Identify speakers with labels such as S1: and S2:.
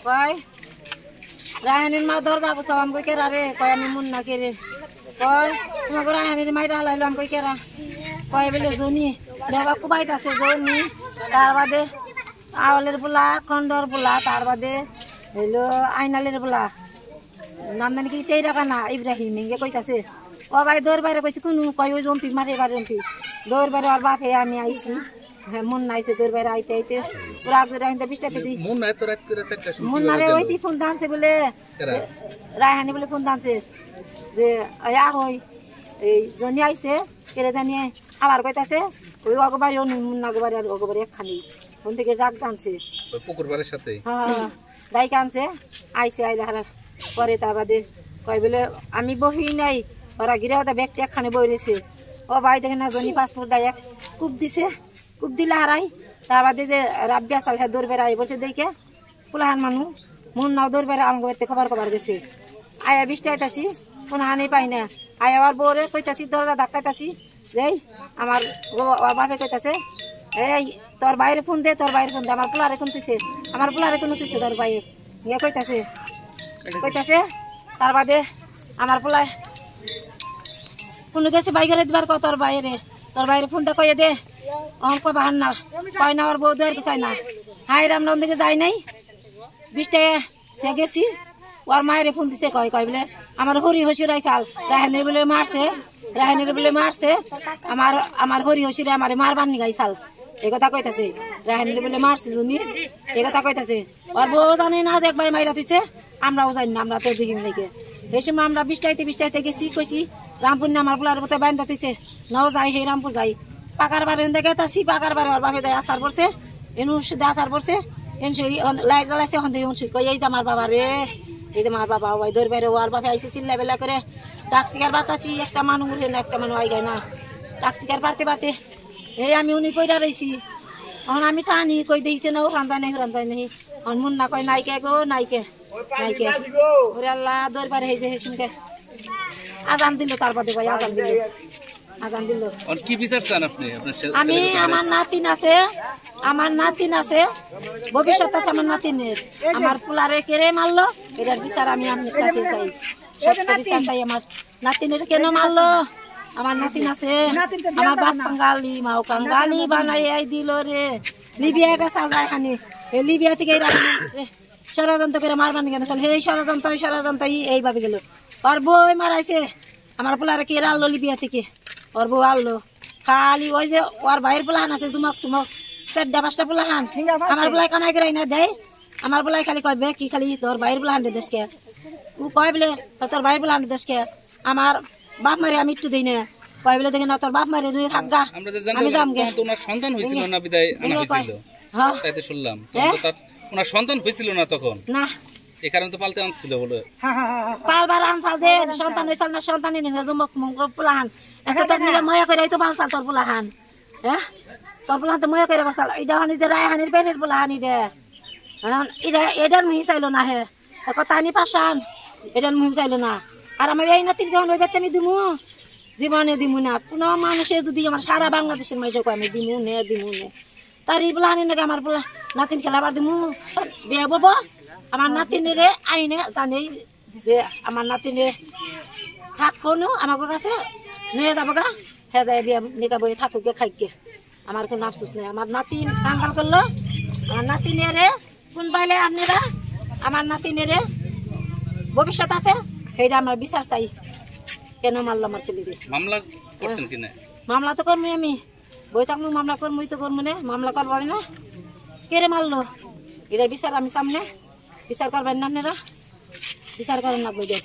S1: কয় রায়হানির মা দরজা কোথাও আমি কই কেরা রে কয় আমি মুন্না কে রে কয় তোমাকে রায়হানির মাইরা হালাইলাম কই কেরা কয় বলে জনি দেবা কুবাইত আছে জনি তার বাদে আওয়ালের পোলা খন্ডর পোলা তার বাদে হইলো আইনালের পোলা নাম জানি কি তেই টাকা না ইব্রাহিম ইঙ্গে কইতাছে ও ভাই দৌড় বাইরে কইছি কোনো কয় ওই জম্পি মারে এবার জম্পি দৌড় বাইরে আর বাপে আমি আইছি হ্যাঁ মন নাইছে দৌড় বাইরে আইতে আইতে পুরা রাইতে 20টা কেজি
S2: মন নাই তো রাত করে 4টা শুনছি
S1: মন নারে ওইটি ফোন দানছে বলে রায়হানি বলে ফোন দানছে যে আয়া হই এই জনি আইছে কেরে জানি আবার কইতাছে ওই অগবাড়ি ও মুন্না অগবাড়ি আর অগবাড়ি একখানি ফোন থেকে ডাক দানছে
S2: ওই পুকুর বাড়ির সাথে
S1: হ্যাঁ ডাইক আনছে আইছে আইলা হারা পরে তার বাদে কয় বলে আমি বহি নাই ওরা গিরে ওটা ব্যাগটি একখানে বই রয়েছে ও ভাই দেখে না জনি পাসপোর্ট দেয় কূপ দিছে কূপ দিলে হারাই তার বাদে যে রাব্বিয়া চাল দৌড় বেড়াই বলছে দেখে পুলাহান মানুষ মন নাও দৌড় বেড়া আমার বাড়িতে খবর গেছে আয়া 20টা আইতাছি কোনো হানি পাই না আয়া আবার বউরে কইতাছি দরজা ধাক্কাইতাছি যেই আমার বাপে কইতাছে এই তোর বাইরে ফোন দে আমার পোলারে কোন তুইছে আমার পোলারে কোন তুইছে তোর বাইরে ইয়ে কইতাছে তার বাদে আমার পোলায় কোনো গেছে বাইরে দিবার কত তোর বাইরে ফোন দে কয়ে দে অঙ্ক বাহান না কয় না ওর বউ দেওয়ার চাই না হাই রামরাম দিকে যাই নাই 20টা গেছি ওর মায়ের ফোন দিছে কয় বলে আমার হরি হসির চাল রাহানের বলে মারছে আমার হরি হসিরে আমার মারবার নিগাই চাল এই কথা কইতাছে রাহানের বলে মারছে জুনি এই কথা কইতাছে ওর বউ জানে না যে একবার মাইরা তুইছে আমরাও জানি না আমরা তো দেখিম নাকি এই সময় আমরা 20টাইতে গেছি কইছি রামপুর না আমার পোলার মতো বান্ধা তুইছে নাও যাই হে রামপুর যাই পাকার বারে দেখাতাছি পাকার বারে ওর বাপে দেয় আসার পড়ছে এনু আসার পড়ছে এন লাইট জ্বালাইছে এখন কই এই যে আমার বাবা রে এই যে আমার বাবা ওই দৌড় বাইরে ওর বাপে আইসে চিল্লা বেলা করে ডাক শিকার বাড়তাছি একটা মানুষ একটা মানুষ আই গায় না ডাক শিকার বাড়তে এই আমি উনি পয়রা রয়েছি এখন আমি টানি কই দিয়েছে না ও রান্ধাই নেই এখন মুন্না কয় নাইকে গো নাইকে ওরে আল্লাহ দৌড় বাইরে হয়েছে হেসুমকে আজান দিল তার বাদে ভাই আজান দিল
S2: কি বিচার চান আপনি
S1: আমি আমার নাতিন আছে ভবিষ্যৎ আছে আমার নাতিনের আমার পোলারে কেড়ে মারলো এটার বিচার আমি আপনার কাছে চাই সত্য বিচার চাই আমার নাতিনের কেন মারলো আমার নাতিন আছে আমার বাপ কাঙ্গালি মাও কাঙ্গালি বানাই দিল রে লিবিয়া গেছে রায়হানি এই লিবিয়া থেকে ষড়যন্ত্র করে মারবানি কেন এই ষড়যন্ত্র এইভাবে গেল ওর বই মারাইছে আমার পোলারে কে আনলো লিবিয়া থেকে ওর বউ আনলো খালি ওই যে ওর ভাইয়ের পোলাহান আছে তুমক 4টা 5টা পোলাহান আমার পোলায় কানাই করে না দেয় আমার পোলায় খালি কয় কি খালি তোর ভাইয়ের পোলাহান দেশকে ও কয় বলে তোর ভাইয়ের পোলাহান দেশকে আমার বাপ মারে আমি একটু দিই না কয় বলে দেখে না তোর বাপ মারে তুই থাকগা আমি যামগে
S2: তোমার সন্তান হয়েছিল না বিদায় আনা হয়েছিল হ্যাঁ তাই তো শুনলাম ওনার সন্তান হয়েছিল না তখন না এই কারণে তো পালতে আনছিল বলে
S1: পালবার আনসাল যে সন্তান হইসাল না সন্তানই নেই জমক মঙ্গ পোলাহান এসে তোর নিলে ময়া করে তো পালসাল তোর পোলাহান হ্যাঁ তোর পোলাহান তো ময়া করে বসাল এটা হানি যে রায়হানির পেটের পোলাহানি রে এটার মুহি চাইলো না হে কথা আনি পাশান এটার মুহি চাইলো না আর আমার এই নাতির যখন ওই আমি দিমু জীবনে দিমু না কোনো মানুষে যদি আমার সারা বাংলাদেশের মানুষ আমি দিমু নে তার এই পোলাহানি নাকি আমার পোলা নাতিন খেলাবার দিমু বিয়ে বব আমার নাতিনের আইনে জানি যে আমার নাতিনে থাকবো না আমার কাছে নিয়ে যাবো গা হ্যাঁ যাই বিয়ে নিকা বই থাকুক গে খাইকে আমার কোনো আফসোস নেই আমার নাতিন কাঙ্গাল করলো আমার নাতিনের কোন পাইলে আপনারা আমার নাতিনের ভবিষ্যৎ আছে সেইটা আমার বিচার চাই কেন মারলো আমার ছেলেকে
S2: মামলা করছেন কিনা
S1: মামলা তো করবো আমি বই থাকবো মামলা করবো তো করবো না মামলা করবো না কেড়ে মারলো এটার বিচার আমি সামনে বিচার করবেন না আপনারা বিচার করেন না বইদের